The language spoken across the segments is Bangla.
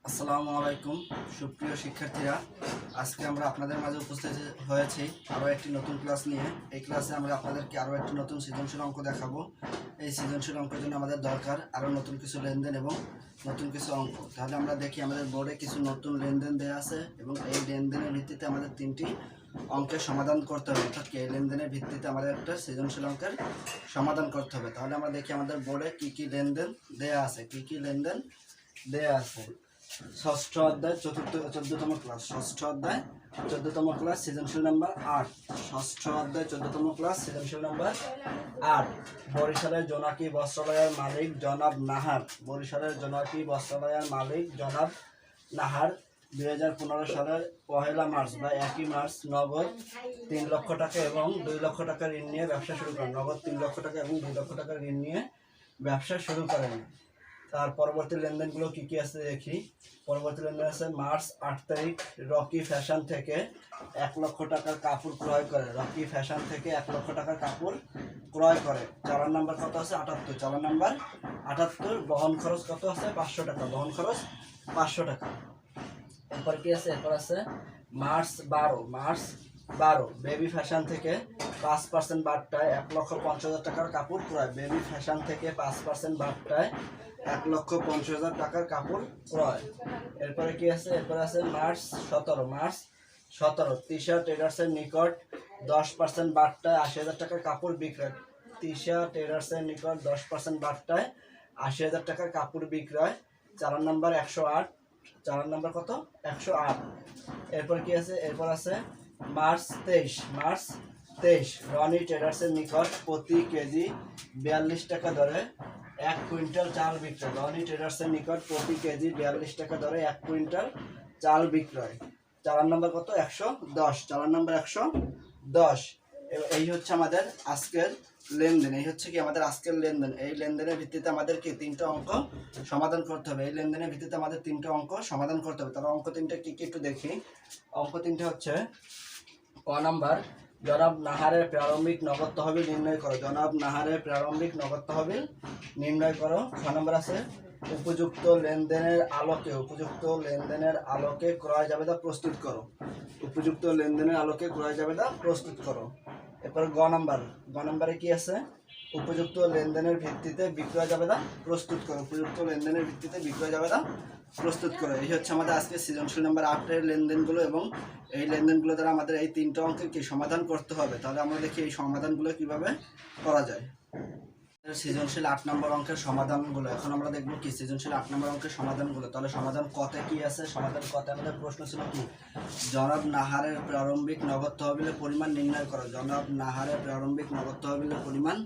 আসসালামু আলাইকুম সুপ্রিয় শিক্ষার্থীরা, আজকে আমরা আপনাদের মাঝে উপস্থিত হয়েছি আরও একটি নতুন ক্লাস নিয়ে। এই ক্লাসে আমরা আপনাদেরকে আরও একটি নতুন সৃজনশীল অঙ্ক দেখাবো। এই সৃজনশীল অঙ্কের জন্য আমাদের দরকার আরও নতুন কিছু লেনদেন এবং নতুন কিছু অঙ্ক। তাহলে আমরা দেখি আমাদের বোর্ডে কিছু নতুন লেনদেন দেওয়া আছে এবং এই লেনদেনের ভিত্তিতে আমাদের তিনটি অঙ্কের সমাধান করতে হবে, অর্থাৎ এই লেনদেনের ভিত্তিতে আমাদের একটা সৃজনশীল অঙ্কের সমাধান করতে হবে। তাহলে আমরা দেখি আমাদের বোর্ডে কী কী লেনদেন দেওয়া আছে, কী কী লেনদেন দেওয়া আছে। ষষ্ঠ অধ্যায় 14তম ক্লাস, ষষ্ঠ অধ্যায় 14তম ক্লাস, সৃজনশীল নাম্বার 8। ষষ্ঠ অধ্যায় 14তম ক্লাস, সৃজনশীল নাম্বার 8। বরিশালের জোনাকি বস্ত্রালয়ের মালিক জনাব নাহার, বরিশালের জোনাকি বস্ত্রালয়ের মালিক জনাব নাহার 2015 সালের 1 মার্চ বা 1 মার্চ নগদ 3 লক্ষ টাকা এবং 2 লক্ষ টাকা ঋণ নিয়ে ব্যবসা শুরু করেন। নগদ 3 লক্ষ টাকা এবং 2 লক্ষ টাকা ঋণ নিয়ে ব্যবসা শুরু করেন। তার পরবর্তী লেনদেনগুলো কী কী আছে দেখি। পরবর্তী লেনদেন আছে মার্চ 8 তারিখ রকি ফ্যাশন থেকে 1 লক্ষ টাকার কাপড় ক্রয় করে। রকি ফ্যাশন থেকে 1 লক্ষ টাকার কাপড় ক্রয় করে। চালান নাম্বার কত আছে? 78। চালান নাম্বার 78। বহন খরচ কত আছে? 500 টাকা। বহন খরচ 500 টাকা। এরপর কি আছে? এরপর আছে মার্চ 12 বেবি ফ্যাশন থেকে 5% বাড়টায় 1,50,000 টাকার কাপড় ক্রয়। বেবি ফ্যাশন থেকে 5% বাড়টায় 1,50,000 টাকার কাপড় ক্রয়। এরপরে কি আছে? এরপরে আছে মার্চ 17 তৃষা ট্রেডার্সের নিকট 10% বাড়টায় 80,000 টাকার কাপড় বিক্রয়। তৃষা ট্রেডার্সের নিকট 10% বাড়টায় 80,000 টাকার কাপড় বিক্রয়। চালান নাম্বার 108। চালান নাম্বার কত? 108। এরপর কি আছে? এরপর আছে মার্চ 23 রনি ট্রেডার্সের নিকট প্রতি কেজি 42 টাকা দরে 1 কুইন্টাল চাল বিক্রয়। রনি ট্রেডার্সের নিকট প্রতি কেজি 42 টাকা দরে 1 কুইন্টাল চাল বিক্রয়। চালান নাম্বার কত? 110। চালান নাম্বার 110। এই হচ্ছে আমাদের আজকের লেনদেন। এই হচ্ছে কি আমাদের আজকের লেনদেন। এই লেনদেনের ভিত্তিতে আমাদেরকে 3টা অঙ্ক সমাধান করতে হবে। এই লেনদেনের ভিত্তিতে আমাদের 3টা অঙ্ক সমাধান করতে হবে। তাহলে অঙ্ক 3টা কি কি একটু দেখি। অঙ্ক 3টা হচ্ছে ক নাম্বার, জনাব নাহারের প্রারম্ভিক নগদ তহবিল নির্ণয় করো। জনাব নাহারের প্রারম্ভিক নগদ তহবিল নির্ণয় করো। খ নাম্বার আছে উপযুক্ত লেনদেনের আলোকে ক্রয় জাবেদা প্রস্তুত করো। উপযুক্ত লেনদেনের আলোকে ক্রয় জাবেদা প্রস্তুত করো। এরপর গ নাম্বারে কি আছে? উপযুক্ত লেনদেনের ভিত্তিতে বিক্রয় জাবেদা প্রস্তুত করো। উপযুক্ত লেনদেনের ভিত্তিতে বিক্রয় জাবেদা প্রস্তুত করো। এই হচ্ছে আমাদের আজকে সৃজনশীল নাম্বার 8-এর লেনদেনগুলো এবং এই লেনদেনগুলো দ্বারা আমাদের এই 3টা অঙ্কের কি সমাধান করতে হবে। তাহলে আমরা দেখি এই সমাধানগুলো কিভাবে করা যায়। সৃজনশীল 8 নম্বর অঙ্কের সমাধানগুলো এখন আমরা দেখব কি সৃজনশীল 8 নম্বর অঙ্কের সমাধানগুলো। তাহলে সমাধান কতে কি আছে? সমাধান কতে আমাদের প্রশ্ন ছিল কি, জনাব নাহারের প্রারম্ভিক নগদ তহবিলের পরিমাণ নির্ণয় করো। জনাব নাহারের প্রারম্ভিক নগদ তহবিলের পরিমাণ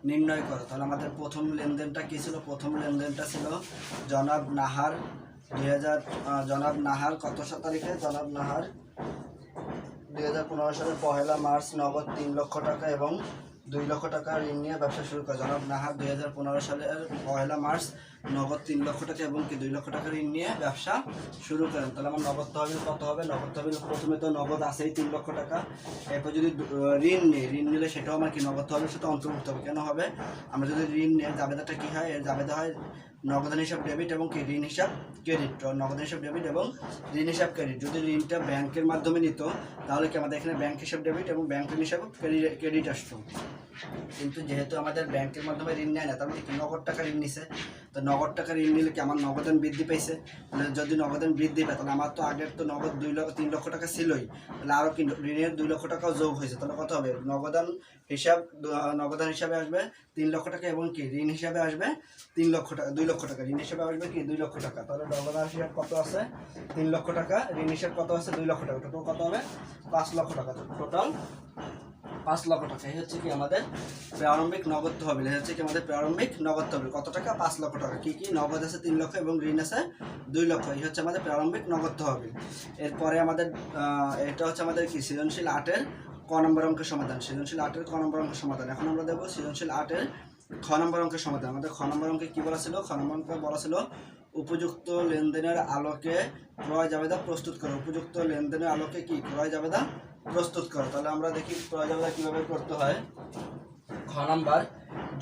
নির্ণয় করো। তাহলে আমাদের প্রথম লেনদেনটা কি ছিল? প্রথম লেনদেনটা ছিল জনাব নাহার জনাব নাহার কত তারিখে? জনাব নাহার 2015 সালের 1 মার্চ নগদ 3 লক্ষ টাকা এবং 2 লক্ষ টাকা ঋণ নিয়ে ব্যবসা শুরু করে। জনাব নাহার 2015 সালের 1 মার্চ নগদ 3 লক্ষ টাকা এবং 2 লক্ষ টাকা ঋণ নিয়ে ব্যবসা শুরু করেন। তাহলে আমার নগদ তহবিল কত হবে? নগদ তহবিল প্রথমে তো নগদ আছেই 3 লক্ষ টাকা। এরপর যদি ঋণ নিলে সেটাও আমার কি নগদ তহবিলের সাথে অন্তর্ভুক্ত হবে। কেন হবে? আমরা যদি ঋণ নিই জাবেদাটা কি হয়? এর জাবেদা হয় নগদান হিসাব ডেবিট এবং কি ঋণ হিসাব ক্রেডিট। নগদান হিসাব ডেবিট এবং ঋণ হিসাব ক্রেডিট। যদি ঋণটা ব্যাংকের মাধ্যমে নিত তাহলে কি আমাদের এখানে ব্যাংক হিসাব ডেবিট এবং ব্যাংক ঋণ হিসাব ক্রেডিট আসতো। কিন্তু যেহেতু আমাদের ব্যাংকের মাধ্যমে ঋণ নেয় না, তার মানে কি নগদ টাকা ঋণ নিছে। তো নগদ টাকা ঋণ নিলে কি আমার নগদান বৃদ্ধি পাইছে। তাহলে যদি নগদান বৃদ্ধি পায় তাহলে আমার তো আগের তো নগদ 3 লক্ষ টাকা ছিলই, তাহলে আরও কি ঋণের 2 লক্ষ টাকাও যোগ হয়েছে। তাহলে কত হবে? নগদান হিসাবে আসবে 3 লক্ষ টাকা এবং কি ঋণ হিসাবে আসবে 3 লক্ষ টাকা 2 লক্ষ টাকা। ঋণ হিসাবে আসবে কি 2 লক্ষ টাকা। তাহলে নগদান হিসাব কত আছে? 3 লক্ষ টাকা। ঋণ হিসাব কত আছে? 2 লক্ষ টাকা। টোটাল কত হবে? 5 লক্ষ টাকা। টোটাল 5 লক্ষ টাকা। এই হচ্ছে কি আমাদের প্রারম্ভিক নগদ তহবিল। এই হচ্ছে কি আমাদের প্রারম্ভিক নগদ তহবিল। কত টাকা? 5 লক্ষ টাকা। কি কি নগদ আছে? 3 লক্ষ এবং ঋণ আছে 2 লক্ষ। এই হচ্ছে আমাদের প্রারম্ভিক নগদ তহবিল। এরপরে আমাদের এটা হচ্ছে আমাদের কি সৃজনশীল 8-এর ক নম্বর অঙ্কের সমাধান। সৃজনশীল 8-এর ক নম্বর অঙ্কের সমাধান। এখন আমরা দেখব সৃজনশীল 8-এর খ নম্বর অঙ্কের সমাধান। আমাদের খ নম্বর অঙ্কে কি বলা ছিল? খ নম্বর অঙ্কে বলা ছিল উপযুক্ত লেনদেনের আলোকে ক্রয় জাবেদা প্রস্তুত করো। উপযুক্ত লেনদেনের আলোকে কি ক্রয় জাবেদা প্রস্তুত করো। তাহলে আমরা দেখি ক্রয় জাবেদা কিভাবে করতে হয়। খ নাম্বার,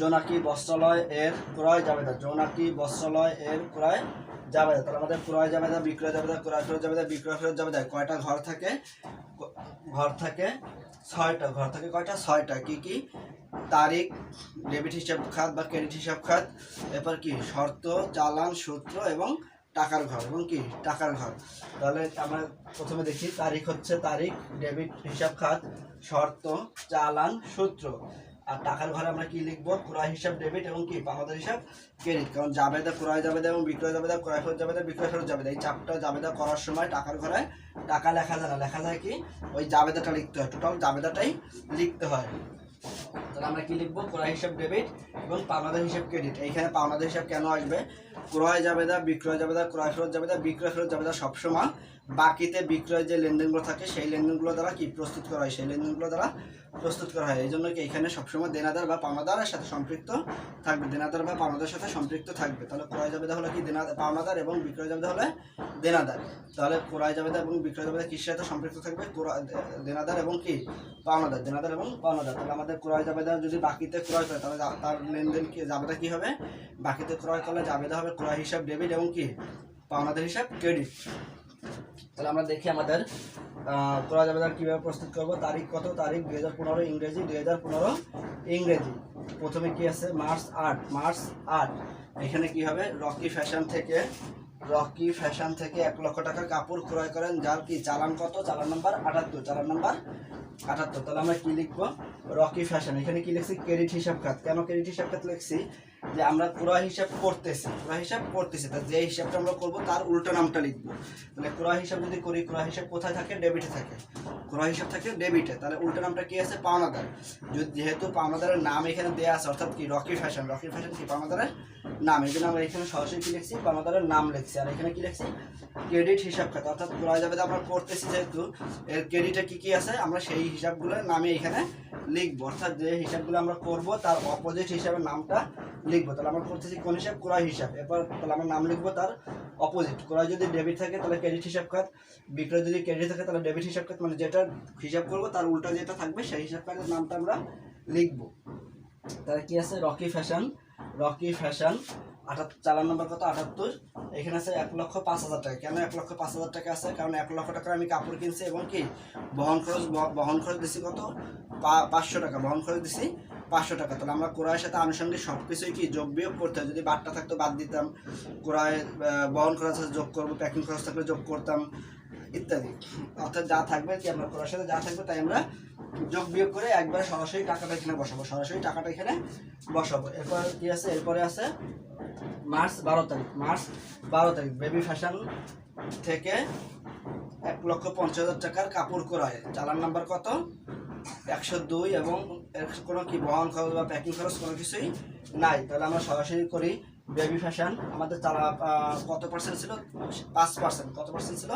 জোনাকি বস্ত্রালয় এর ক্রয় জাবেদা, জোনাকি বস্ত্রালয় এর ক্রয় জাবেদা। তাহলে আমাদের ক্রয় জাবেদা, বিক্রয় জাবেদা, ক্রয় ফেরত জাবেদা, বিক্রয় ফেরত জাবেদা কয়টা ঘর থাকে? ঘর থাকে 6টা। ঘর থাকে কয়টা? 6টা। কি কি? তারিখ, ডেবিট হিসাব খাত বা ক্রেডিট হিসাব খাত, এরপর কি শর্ত, চালান, সূত্র এবং টাকার ঘর এবং কি টাকার ঘর। তাহলে আমরা প্রথমে দেখি তারিখ হচ্ছে তারিখ, ডেবিট হিসাব খাত, শর্ত, চালান, সূত্র। আর টাকার ঘরে আমরা কি লিখবো? ক্রয় হিসাব ডেবিট এবং কি পাওনাদার হিসাব ক্রেডিট। কারণ জাবেদা, ক্রয় জাবেদা এবং বিক্রয় জাবেদা, ক্রয় ফেরত জাবেদা, বিক্রয় ফেরত জাবেদা এই চারটা জাবেদা করার সময় টাকার ঘরে টাকা লেখা যায় না, লেখা যায় কি ওই জাবেদাটা লিখতে হয়, টোটাল জাবেদাটাই লিখতে হয়। তাহলে আমরা কি লিখবো? ক্রয় হিসাব ডেবিট এবং পাওনাদার হিসাব ক্রেডিট। এইখানে পাওনাদার হিসাব কেন আসবে? ক্রয় জাবেদা, বিক্রয় জাবেদা, ক্রয় ফেরত জাবেদা, বিক্রয় ফেরত জাবেদা সবসময় বাকিতে বিক্রয় যে লেনদেনগুলো থাকে সেই লেনদেনগুলো দ্বারা কি প্রস্তুত করা হয়, সেই লেনদেনগুলো দ্বারা প্রস্তুত করা হয়। এই জন্য কি এখানে সবসময় দেনাদার বা পাওনাদারের সাথে সম্পৃক্ত থাকবে, দেনাদার বা পাওনাদারের সাথে সম্পৃক্ত থাকবে। তাহলে ক্রয় জাবেদা হলো কি পাওনাদার এবং বিক্রয় জাবেদা হলে দেনাদার। তাহলে ক্রয় জাবেদা এবং বিক্রয় জাবেদা কিসের সাথে সম্পৃক্ত থাকবে? দেনাদার এবং কি পাওনাদার, দেনাদার এবং পাওনাদার। তাহলে আমাদের ক্রয় জাবেদা যদি বাকিতে ক্রয় করে তাহলে তার লেনদেন কি জাবেদা কি হবে? বাকিতে ক্রয় করলে জাবেদা হবে ক্রয় হিসাব ডেবিট এবং কি পাওনাদার হিসাব ক্রেডিট। তাহলে আমরা দেখি আমাদের ক্রয় জাবেদা কীভাবে প্রস্তুত করব। তারিখ কত? তারিখ 2015 ইংরেজি, 2015 ইংরেজি। প্রথমে কি আছে? March 8, March 8। এখানে কি হবে? রকি ফ্যাশন থেকে 1 লক্ষ টাকার কাপড় ক্রয় করেন, যার কি চালান কত? চালান নাম্বার 78, চালান নাম্বার 78। তাহলে আমরা কি লিখবো? Rocky fashion. এখানে কি লিখছি? ক্রেডিট হিসাব খাত। কেন ক্রেডিট হিসাব খাত লিখছি? যে আমরা ক্রয় হিসাব করতেছি, তা যে হিসাবটা আমরা করবো তার উল্টো নামটা লিখবো। তাহলে ক্রয় হিসাব যদি করি, ক্রয় হিসাব কোথায় থাকে? ডেবিটে থাকে। ক্রয় হিসাব থাকে ডেবিটে, তাহলে উল্টো নামটা কি আছে? পাওনাদার। যেহেতু পাওনাদারের নাম এখানে দেওয়া আছে, অর্থাৎ কি রকি ফ্যাশন, রকি ফ্যাশন কি পাওনাদারের নাম, এই জন্য আমরা এখানে সরাসরি কি লিখছি? পাওনাদারের নাম লিখছি। আর এখানে কি লিখছি? ক্রেডিট হিসাব খাত, অর্থাৎ ক্রয় জাবেদা আমরা করতেছি যেহেতু এর ক্রেডিটে কি কি আছে আমরা সেই হিসাবগুলোর নামে এখানে লিখবো, অর্থাৎ যে হিসাবগুলো আমরা করব তার অপোজিট হিসাবের নামটা লিখবো। তাহলে আমরা করতেছি কোন হিসাব? ক্রয় হিসাব। এরপর তাহলে আমরা নাম লিখবো তার অপোজিট। ক্রয় যদি ডেবিট থাকে তাহলে ক্রেডিট হিসাব খাত, বিক্রয় যদি ক্রেডিট থাকে তাহলে ডেবিট হিসাব খাত, মানে যেটা হিসাব করবো তার উল্টা যেটা থাকবে সেই হিসাব খাতের নামটা আমরা লিখবো। তাহলে কি আছে? রকি ফ্যাশন, রকি ফ্যাশন 78, চালান নম্বর কত? 78। এখানে আছে 1,05,000 টাকা। কেন 1,05,000 টাকা আছে? কারণ 1 লক্ষ টাকার আমি কাপড় কিনছি এবং কি বহন খরচ দিছি কত? 500 টাকা। বহন খরচ দিছি 500 টাকা। তাহলে আমরা ক্রয়ের সাথে আনুষঙ্গিক সব কিছুই কি যোগ বিয়োগ করতে হয়। যদি বারটা থাকতো বাদ দিতাম, ক্রয় বহন খরচ যোগ করবো, প্যাকিং খরচ থাকলে যোগ করতাম ইত্যাদি। অর্থাৎ যা থাকবে কি আমরা ক্রয়ের সাথে যা থাকবে তাই আমরা যোগ বিয়োগ করে একবার সরাসরি টাকাটা এখানে বসাবো, সরাসরি টাকাটা এখানে বসাবো। এরপর কি আছে? এরপরে আছে মার্চ 12 তারিখ, মার্চ 12 তারিখ বেবি ফ্যাশন থেকে 1,50,000 টাকার কাপড় ক্রয়, চালান নাম্বার কত? 102 এবং এর কোনো কি বহন খরচ বা প্যাকিং খরচ কোনো কিছুই নাই। তাহলে আমরা সরাসরি করি। বেবি ফ্যাশন আমাদের কত পার্সেন্ট ছিল? 5%। কত পার্সেন্ট ছিল?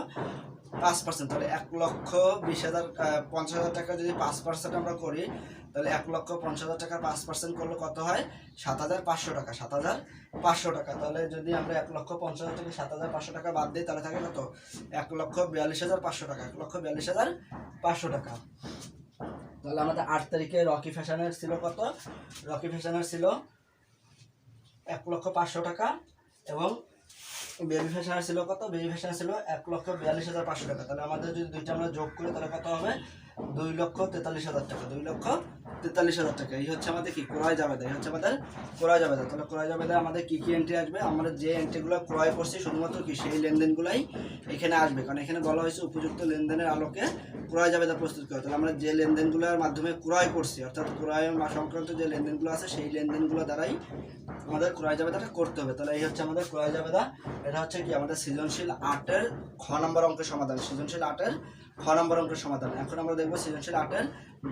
5%। তাহলে 1,20,050 টাকা যদি 5% আমরা করি তাহলে 1,50,000 টাকা 5% করলে কত হয়? 7,500 টাকা, 7,500 টাকা। তাহলে যদি আমরা 1,50,000 থেকে 7,500 টাকা বাদ দিই তাহলে থাকে কত? 1,42,500 টাকা, 1,42,500 টাকা। তাহলে আমাদের 8 তারিখে রকি ফ্যাশনের ছিল কত? রকি ফ্যাশনের ছিল 1,05,000 টাকা এবং বেবি ফ্যাশনের ছিল কত? বেবি ফ্যাশনের ছিল 1,42,500 টাকা। তাহলে আমাদের যদি দুইটা আমরা যোগ করি তাহলে কত হবে? 2,43,000 টাকা, 2,43,000 টাকা। এই হচ্ছে আমাদের কি ক্রয় জাবেদা, এই হচ্ছে আমাদের ক্রয় জাবেদা। তাহলে ক্রয় জাবেদা আমাদের কি কি এন্ট্রি আসবে? আমরা যে এন্ট্রিগুলো ক্রয় করছি শুধুমাত্র কি সেই লেনদেনগুলাই এখানে আসবে, কারণ এখানে বলা হয়েছে উপযুক্ত লেনদেনের আলোকে ক্রয় জাবেদা প্রস্তুত করে। তাহলে আমরা যে লেনদেনগুলোর মাধ্যমে ক্রয় করছি, অর্থাৎ ক্রয় সংক্রান্ত যে লেনদেনগুলো আছে সেই লেনদেনগুলো দ্বারাই আমাদের ক্রয় জাবেদাটা করতে হবে। তাহলে এই হচ্ছে আমাদের ক্রয় জাবেদা। এটা হচ্ছে কি আমাদের সৃজনশীল 8-এর খ নম্বর অঙ্কের সমাধান, সৃজনশীল 8-এর খ নম্বর অঙ্কের সমাধান। এখন আমরা দেখবো সৃজনশীল 8-এর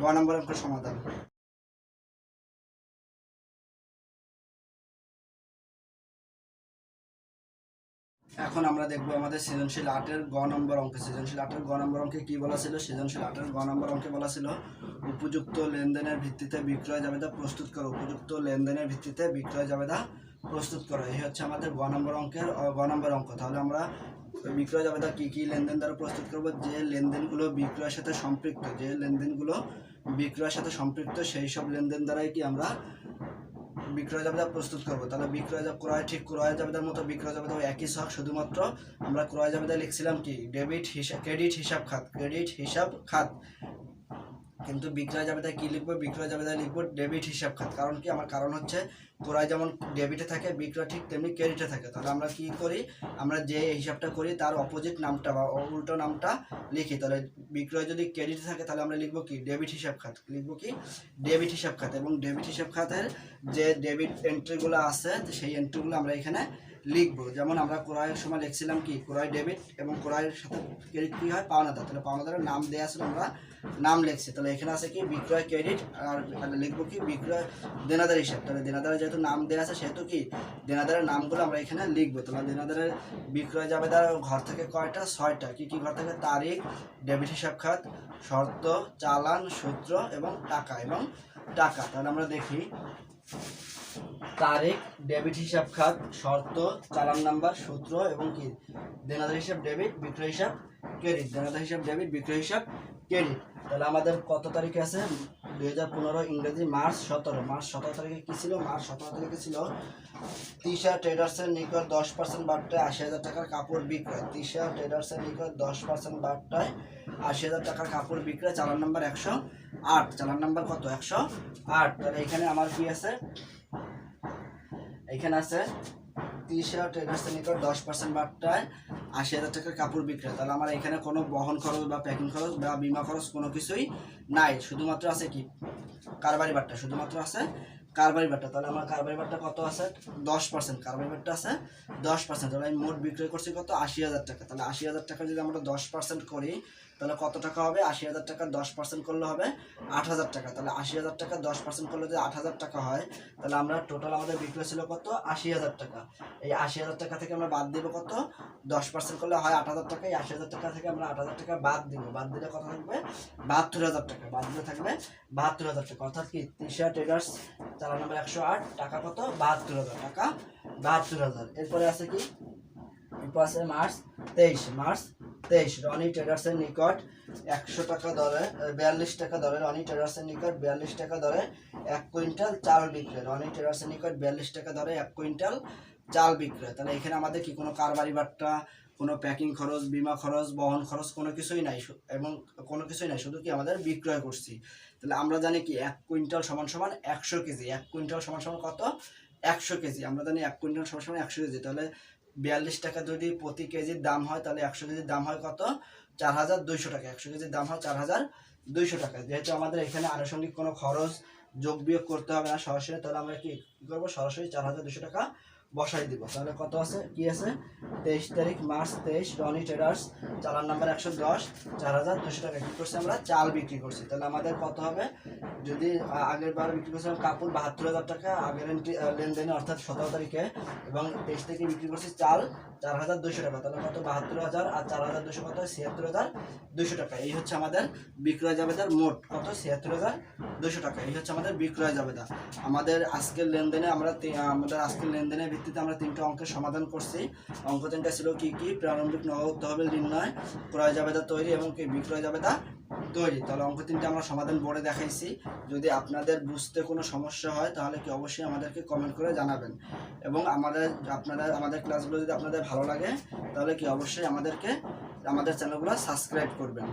গ নম্বর অঙ্কের সমাধান। এখন আমরা দেখবো আমাদের সৃজনশীল 8-এর গ নম্বর অঙ্কে। সৃজনশীল 8-এর গ নম্বর অঙ্কে কি বলা ছিল? সৃজনশীল 8-এর গ নম্বর অঙ্কে বলা ছিল উপযুক্ত লেনদেনের ভিত্তিতে বিক্রয় জাবেদা প্রস্তুত করো, উপযুক্ত লেনদেনের ভিত্তিতে বিক্রয় জাবেদা প্রস্তুত করো। এই হচ্ছে আমাদের গ নম্বর অঙ্কের গ নম্বর অঙ্ক। তাহলে আমরা বিক্রয় জাবেদা কি কি লেনদেন দ্বারা প্রস্তুত করব? যে লেনদেনগুলো বিক্রয়ের সাথে সম্পৃক্ত, যে লেনদেনগুলো বিক্রয়ের সাথে সম্পৃক্ত সেই সব লেনদেন দ্বারাই কি আমরা বিক্রয় জাবেদা প্রস্তুত করব। তাহলে ক্রয় জাবেদার মতো বিক্রয় জাবেদা একই ছক, শুধুমাত্র আমরা ক্রয় জাবেদা লিখছিলাম কি ক্রেডিট হিসাব খাত, কিন্তু বিক্রয় জাবেদায় কি লিখবো, বিক্রয় জাবেদায় লিখবো ডেবিট হিসাব খাত। কারণ কি, আমার কারণ হচ্ছে ক্রয় যেমন ডেবিটে থাকে বিক্রয় ঠিক তেমনি ক্রেডিটে থাকে। তাহলে আমরা কি করি, আমরা যে হিসাবটা করি তার অপোজিট নামটা বা উল্টো নামটা লিখি। তাহলে বিক্রয় যদি ক্রেডিটে থাকে তাহলে আমরা লিখবো কি ডেবিট হিসাব খাত, লিখবো কি ডেবিট হিসাব খাত। এবং ডেবিট হিসাব খাতের যে ডেবিট এন্ট্রিগুলো আছে সেই এন্ট্রিগুলো আমরা এখানে লিখবো। যেমন আমরা ক্রয়ের সময় লিখছিলাম কি ক্রয় ডেবিট এবং ক্রয়ের সাথে ক্রেডিট কি হয় পাওনাদার। তাহলে পাওনাদারের নাম দেওয়া ছিল, আমরা নাম লিখছি। তাহলে এখানে আছে কি বিক্রয় ক্রেডিট, আর লিখবো কি বিক্রয় দেনাদার হিসাব। তাহলে দেনাদারের যেহেতু নাম দেওয়া আছে সেহেতু কি দেনাদারের নামগুলো আমরা এখানে লিখবো। তাহলে দেনাদারের বিক্রয় জাবেদার ঘর থেকে কয়টা, 6টা। কি কি ঘর থেকে, তারিখ, ডেবিট হিসাব খাত, শর্ত, চালান, সূত্র এবং টাকা তাহলে আমরা দেখি তারিখ, ডেবিট হিসাব খাত, শর্ত, চালান নাম্বার, সূত্র এবং কি দেনাদার হিসাব ডেবিট, বিক্রয় হিসাব ক্রেডিট। দেনাদার হিসাব ডেবিট, বিক্রয় হিসাব ক্রেডিট। তাহলে আমাদের কত তারিখে আছে, 2015 ইংরেজি মার্চ 17 তারিখে কি ছিল, মার্চ 17 তারিখে ছিল তিশা ট্রেডার্সের নিকট 10% বাট্টায় 80,000 টাকার কাপড় বিক্রয়। তিশা ট্রেডার্সের নিকট 10% বাট্টায় 80,000 টাকার কাপড় বিক্রয়। চালান নাম্বার 108। চালান নাম্বার কত, 108। তাহলে এখানে আমার কি আছে, এখানে আছে তিশা ট্রেডার্সের নিকট 10% বাট্টায় 80,000 টাকার কাপড় বিক্রয়। তাহলে আমার এখানে কোনো বহন খরচ বা প্যাকিং খরচ বা বিমা খরচ কোনো কিছুই নাই, শুধুমাত্র আছে কি কারবারি বাট্টা, শুধুমাত্র আছে কারবারি বাট্টা। তাহলে আমার কারবারি বাট্টা কত আছে, 10%। কারবারি বাট্টা আছে 10%। তাহলে আমি মোট বিক্রয় করছি কত, 80,000 টাকা। তাহলে 80,000 টাকা যদি আমরা 10% করি তাহলে কত টাকা হবে, 80,000 টাকা 10% করলে হবে 8,000 টাকা। তাহলে 80,000 টাকা 10% করলে যদি 8,000 টাকা হয়, তাহলে আমরা টোটাল আমাদের বিক্রয় ছিল কত, 80,000 টাকা। এই 80,000 টাকা থেকে আমরা বাদ দিব কত, 10% করলে হয় 8,000 টাকা। এই 80,000 টাকা থেকে আমরা 8,000 টাকা বাদ দিব, বাদ দিলে কত থাকবে, 72,000 টাকা। বাদ দিলে থাকবে 72,000 টাকা। অর্থাৎ কি তিশা ট্রেডার্স চালান নাম্বার 108, টাকা কত, 72,000 টাকা, 72,000। এরপরে আছে কি, এরপর আছে মার্চ 23 রনি ট্রেডার্সের নিকট 100 টাকা দরে 42 টাকা দরে, রনি ট্রেডার্সের নিকট 42 টাকা দরে 1 কুইন্টাল চাল বিক্রয়। রনি ট্রেডার্সের নিকট 42 টাকা দরে 1 কুইন্টাল চাল বিক্রয়। তাহলে এখানে আমাদের কি কোনো কারবারি বাট্টা, কোনো প্যাকিং খরচ, বিমা খরচ, বহন খরচ কোনো কিছুই নাই, এবং কোনো কিছুই নাই, শুধু কি আমাদের বিক্রয় করছি। তাহলে আমরা জানি কি 1 কুইন্টাল সমান সমান 100 কেজি। 1 কুইন্টাল সমান সমান কত, 100 কেজি। আমরা জানি 1 কুইন্টাল সমান সমান 100 কেজি। তাহলে 42 টাকা যদি প্রতি কেজির দাম হয়, তাহলে 100 কেজির দাম হয় কত, 4,200 টাকা। 100 কেজির দাম হয় 4,200 টাকা। যেহেতু আমাদের এখানে আনুষঙ্গিক কোনো খরচ যোগ বিয়োগ করতে হবে না সরাসরি, তাহলে আমরা কি করবো, সরাসরি 4,200 টাকা বসাই দিব। তাহলে কত আছে, কি আছে, 23 তারিখ মার্চ 23 রনি ট্রেডার্স চালান নাম্বার 110, 4,200 টাকা কি করছি, আমরা চাল বিক্রি করছি। তাহলে আমাদের কত হবে, যদি আগের বার বিক্রি করছিলাম কাপড় 72,000 টাকা আগের লেনদেনে, অর্থাৎ 17 তারিখে, এবং 23 তারিখে বিক্রি করছি চাল 4,200 টাকা। তাহলে কত, 72,000 আর 4,200 কত, 76,200 টাকা। এই হচ্ছে আমাদের বিক্রয় জাবেদার মোট কত, 76,200 টাকা। এই হচ্ছে আমাদের বিক্রয় জাবেদা। আমাদের আজকের লেনদেনে আজকের লেনদেনের ভিত্তিতে আমরা 3টা অঙ্কের সমাধান করছি। অঙ্ক 3টা ছিল কি কি, প্রারম্ভিক নগদ তহবিল নির্ণয়, ক্রয় জাবেদা তৈরি এবং কি বিক্রয় জাবেদা তৈরি। তাহলে অঙ্ক 3টা আমরা সমাধান বোর্ডে দেখাইছি। যদি আপনাদের বুঝতে কোনো সমস্যা হয় তাহলে কি অবশ্যই আমাদেরকে কমেন্ট করে জানাবেন। এবং আমাদের ক্লাসগুলো যদি আপনাদের ভালো লাগে তাহলে কি অবশ্যই আমাদের চ্যানেলগুলো সাবস্ক্রাইব করবেন।